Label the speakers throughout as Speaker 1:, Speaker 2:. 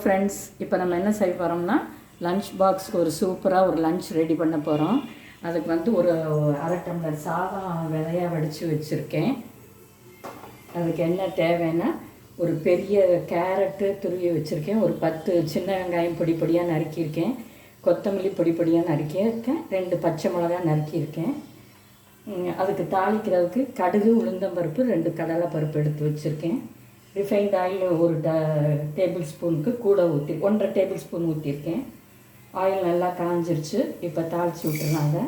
Speaker 1: Friends, இப்போ நம்ம என்ன செய்ய போகிறோம்னா லன்ச் பாக்ஸ்க்கு ஒரு சூப்பராக ஒரு லன்ச் ரெடி பண்ண போகிறோம். அதுக்கு ஒரு அரை டம்ளர் சாதம் விதையாக வடித்து வச்சுருக்கேன். அதுக்கு என்ன தேவைன்னா ஒரு பெரிய கேரட்டு துருவி வச்சுருக்கேன், ஒரு 10 சின்ன வெங்காயம் பொடி பொடியாக நறுக்கியிருக்கேன், கொத்தமல்லி பொடி பொடியாக நறுக்கியிருக்கேன், 2 பச்சை மிளகா நறுக்கியிருக்கேன். அதுக்கு தாளிக்கிறதுக்கு கடுகு, உளுந்தம்பருப்பு, 2 கடலை பருப்பு எடுத்து வச்சுருக்கேன். ரிஃபைண்ட் ஆயில் ஒரு டேபிள் ஸ்பூனுக்கு கூட 1.5 டேபிள் ஸ்பூன் ஊற்றிருக்கேன். ஆயில் நல்லா காஞ்சிருச்சு. இப்போ தாளித்து விட்டுருலாங்க.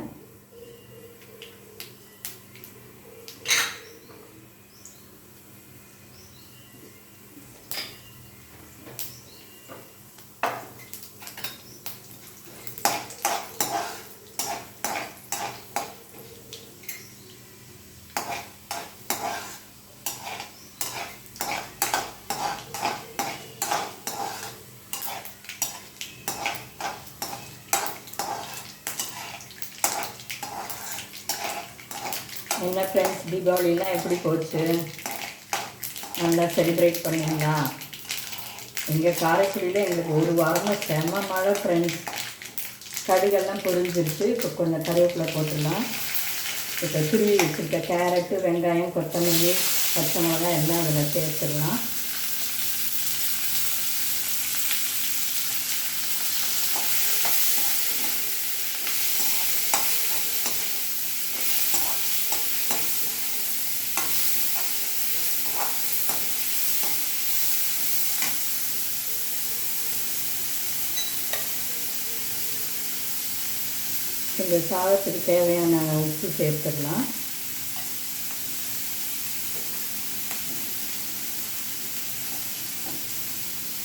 Speaker 1: என்ன ஃப்ரெண்ட்ஸ், தீபாவளிலாம் எப்படி போச்சு? நல்லா செலிப்ரேட் பண்ணிங்களா? இங்கே காரைக்குடியில் எங்களுக்கு ஒரு வாரமாக செம்ம மழை ஃப்ரெண்ட்ஸ். கடுகெல்லாம் பொரிஞ்சிருச்சு. இப்போ கொஞ்சம் கருவேப்பிலை போட்டுடலாம். இப்போ துருவி வச்சுருக்க கேரட்டு, வெங்காயம், கொத்தமல்லி, பச்சை மிளகாய் எல்லாம் அதில் சேர்த்துடலாம். இந்த சாதத்துக்கு தேவையான உப்பு சேர்த்துடலாம்.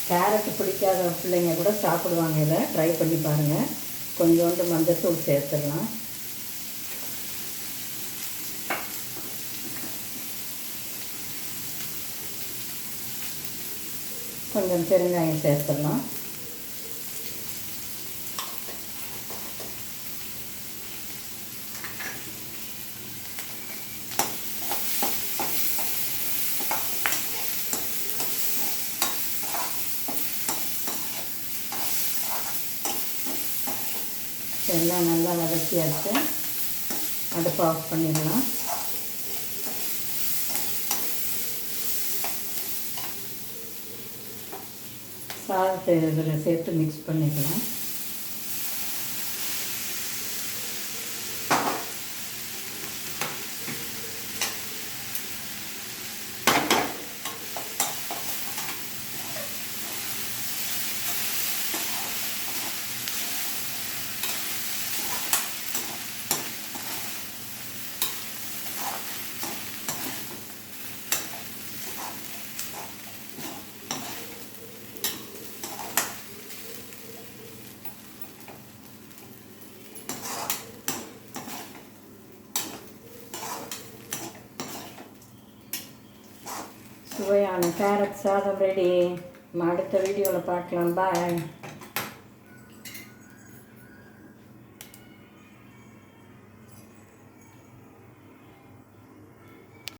Speaker 1: கேரட்டு பிடிக்காத பிள்ளைங்க கூட சாப்பிடுவாங்க. இதை ட்ரை பண்ணி பாருங்கள். கொஞ்சோண்டு மஞ்சத்தூள் சேர்த்துடலாம். கொஞ்சம் பெருங்காயம் சேர்த்துடலாம். எல்லாம் நல்லா வதக்கியாச்சு. அடுப்பு ஆஃப் பண்ணிடலாம். சாதத்தை இதில் சேர்த்து மிக்ஸ் பண்ணிக்கலாம். சுவையான கேரட் சாதம் ரெடி. அடுத்த வீடியோவில் பார்க்கலாம். பாய்.